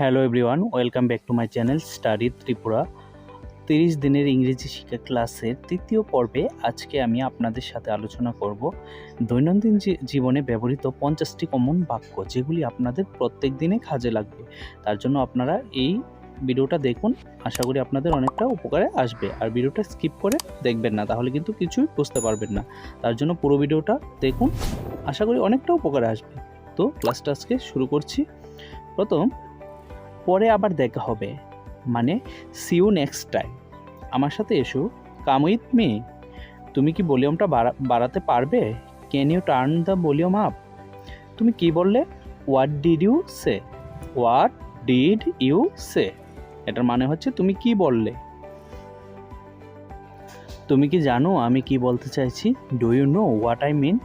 Hello everyone, welcome back to my channel study Tripura. 30 দিনের ইংরেজি শিক্ষা ক্লাসের তৃতীয় পর্বে আজকে আমি আপনাদের সাথে আলোচনা করব দৈনন্দিন জীবনে ব্যবহৃত 50টি কমন বাক্য, যেগুলি আপনাদের প্রত্যেক দিনে কাজে লাগবে। তার জন্য আপনারা এই ভিডিওটা দেখুন, আশা করি আপনাদের অনেকটা উপকারে আসবে। আর ভিডিওটা স্কিপ করে দেখবেন না, তাহলে কিন্তু কিছুই বুঝতে পারবেন না। তার জন্য পুরো ভিডিওটা দেখুন, আশা করি অনেকটা উপকারে আসবে। তো ক্লাসটা আজকে শুরু করছি। প্রথম, পরে আবার দেখা হবে, মানে সি ইউ নেক্সট টাইম। আমার সাথে এসো, কাম উইথ মি। তুমি কি ভলিউমটা বাড়াতে পারবে? Can you turn the volume up? তুমি কি বললে? What did you say? What did you say, এটার মানে হচ্ছে তুমি কি বললে। তুমি কি জানো আমি কি বলতে চাইছি? Do you know what I mean?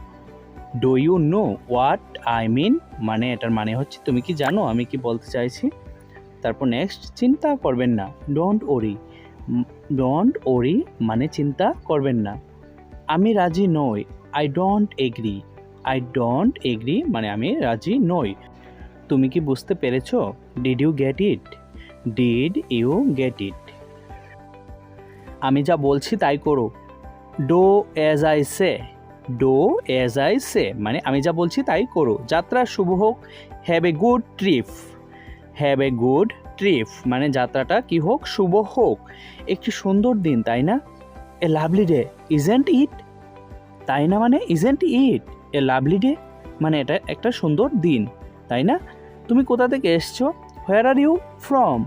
Do you know what I mean, মানে এটার মানে হচ্ছে তুমি কি জানো আমি কি বলতে চাইছি। তারপর নেক্সট, চিন্তা করবেন না। Don't worry. ডোন্ট ওরি মানে চিন্তা করবেন না। আমি রাজি নই। I don't agree. I don't agree মানে আমি রাজি নই। তুমি কি বুঝতে পেরেছো? Did you get it? Did you get it. আমি যা বলছি তাই করো। Do as I say. Do as I say মানে আমি যা বলছি তাই করো। যাত্রা শুভ হোক। Have a good trip. Have a good trip মানে যাত্রাটা কি হোক, শুভ হোক। একটি সুন্দর দিন, তাই না? A lovely day, isn't it? তাই না মানে isn't it? A lovely day মানে এটা একটা সুন্দর দিন, তাই না? তুমি কোথা থেকে এসছো? Where are you from?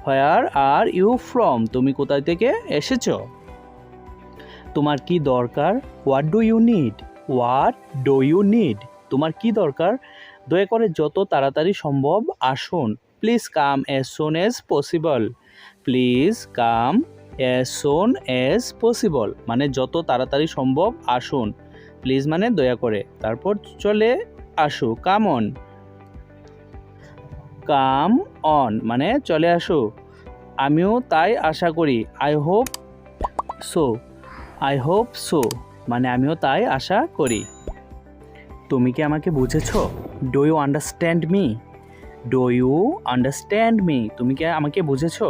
Where are you from তুমি কোথা থেকে এসেছো? তোমার কি দরকার? What do you need? What do you need তোমার কি দরকার? দয়া করে যত তাড়াতাড়ি সম্ভব আসুন। Please come as soon as possible. Please come as soon as possible মানে যত তাড়াতাড়ি সম্ভব আসুন। প্লিজ মানে দয়া করে, তারপর চলে আসো। Come on. কাম অন মানে চলে আসো। আমিও তাই আশা করি। I hope so. I hope so মানে আমিও তাই আশা করি। তুমি কি আমাকে বুঝেছো? Do you understand me? Do you understand me তুমি কি আমাকে বুঝেছো?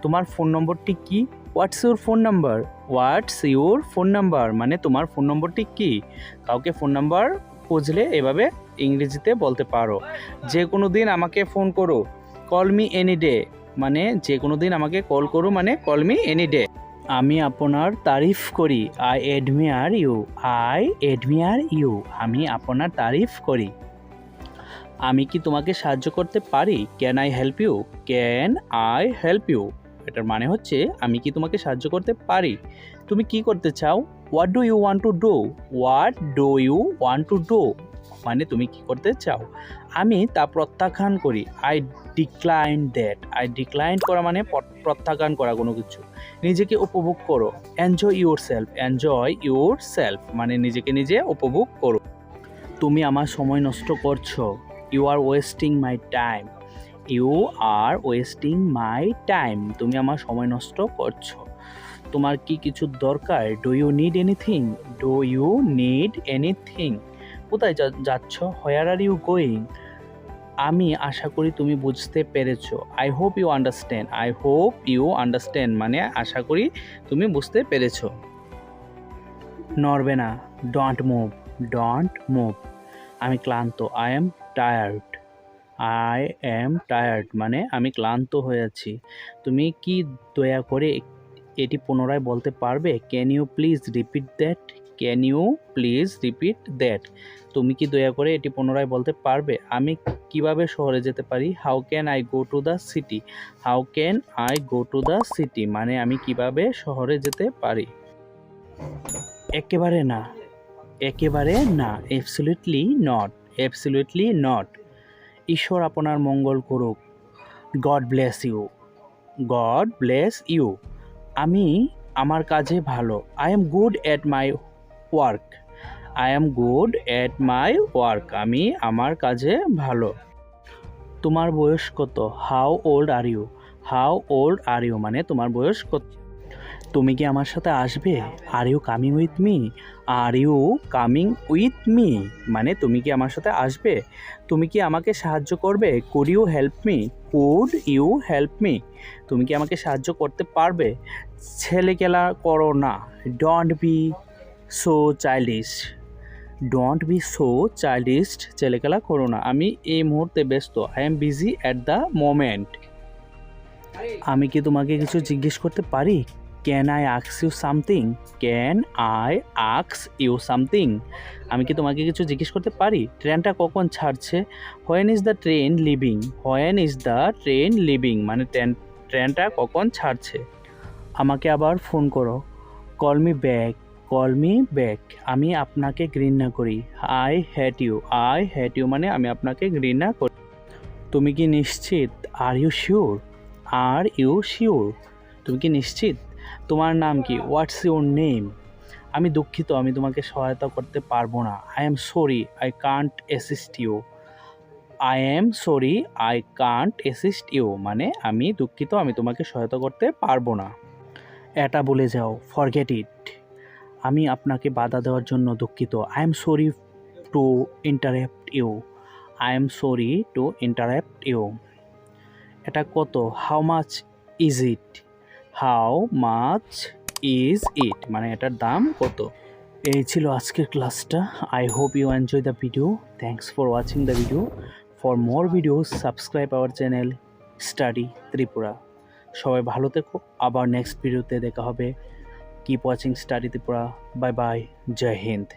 তোমার ফোন নম্বরটি কি? What's your phone number? What's your phone number মানে তোমার ফোন নম্বরটি কি? কাউকে ফোন নাম্বার খুঁজলে এভাবে ইংরেজিতে বলতে পারো। যে কোনো দিন আমাকে ফোন করো। কল মি এনি ডে মানে যে কোনো দিন আমাকে কল করো মানে কল মি এনি ডে। আমি আপনার তারিফ করি। I admire you. I admire you আমি আপনার তারিফ করি। আমি কি তোমাকে সাহায্য করতে পারি? Can I help you? Can I help you এটার মানে হচ্ছে আমি কি তোমাকে সাহায্য করতে পারি। তুমি কি করতে চাও? What do you want to do? What do you want to do মানে তুমি কি করতে চাও। আমি তা প্রত্যাখ্যান করি। I decline that. I decline করা মানে প্রত্যাখ্যান করা কোনো কিছু। নিজেকে উপভোগ করো। Enjoy yourself. Enjoy yourself মানে নিজেকে নিজে উপভোগ করো। তুমি আমার সময় নষ্ট করছো। You are wasting my time. You are wasting my time তুমি আমার সময় নষ্ট করছো। তোমার কি কিছু দরকার? Do you need anything? Do you need anything কোথায় যাচ্ছ? Where are you going? আমি আশা করি তুমি বুঝতে পেরেছো। I hope you understand. I hope you understand মানে আশা করি তুমি বুঝতে পেরেছো। নড়বে না। Don't move. ডোন্ট মুভ আমি ক্লান্ত। I am tired. I am tired মানে আমি ক্লান্ত হয়ে আছি। তুমি কি দয়া করে এটি পুনরায় বলতে পারবে? Can you please repeat that? Can you please repeat that তুমি কি দয়া করে এটি পুনরায় বলতে পারবে? আমি কিভাবে শহরে যেতে পারি? How can I go to the city? How can I go to the city মানে আমি কিভাবে শহরে যেতে পারি। একেবারে না। একেবারে না। Absolutely not. অ্যাবসলিউটলি নট ঈশ্বর আপনার মঙ্গল করুক। God bless you. God bless you আমি আমার কাজে ভালো। I am good at my work. I am good at my work আমি আমার কাজে ভালো। তোমার বয়স কত? How old are you? How old are you মানে তোমার বয়স কত। তুমি কি আমার সাথে আসবে? Are you coming with me? Are you coming with me মানে তুমি কি আমার সাথে আসবে? তুমি কি আমাকে সাহায্য করবে? Could you help me? Could you help me তুমি কি আমাকে সাহায্য করতে পারবে? ছেলেখেলা করো না। Don't be so childish. Don't be so childish ছেলেখেলা করো না। আমি এই মুহূর্তে ব্যস্ত। I am busy at the moment. আমি কি তোমাকে কিছু জিজ্ঞেস করতে পারি? ক্যান আই আক্স ইউ সামথিং? ক্যান আই আক্স ইউ সামথিং আমি কি তোমাকে কিছু জিজ্ঞেস করতে পারি? ট্রেনটা কখন ছাড়ছে? When is the train leaving? When is the train leaving মানে ট্রেনটা কখন ছাড়ছে? আমাকে আবার ফোন করো। Call me back. Call me back আমি আপনাকে ঘৃণা করি। I hate you. I hate you মানে আমি আপনাকে ঘৃণা করি। তুমি কি নিশ্চিত? Are you sure? Are you sure তুমি কি নিশ্চিত? তোমার নাম কি? What's your name? আমি দুঃখিত, আমি তোমাকে সহায়তা করতে পারবো না। I am sorry I can't assist you. I am sorry I can't assist you মানে আমি দুঃখিত, আমি তোমাকে সহায়তা করতে পারবো না। এটা বলে যাও, ফরগেট ইট। আমি আপনাকে বাধা দেওয়ার জন্য দুঃখিত। I am sorry to interrupt you. I am sorry to interrupt you. এটা কত? How much is it? How much is it মানে এটার দাম কত? এই ছিল আজকের ক্লাসটা। I hope you enjoy the video. Thanks for watching the video. For more videos subscribe our channel study Tripura. সবাই ভালো থেকো, আবার নেক্সট ভিডিওতে দেখা হবে। Keep watching study Tripura. Bye bye, Jai Hind.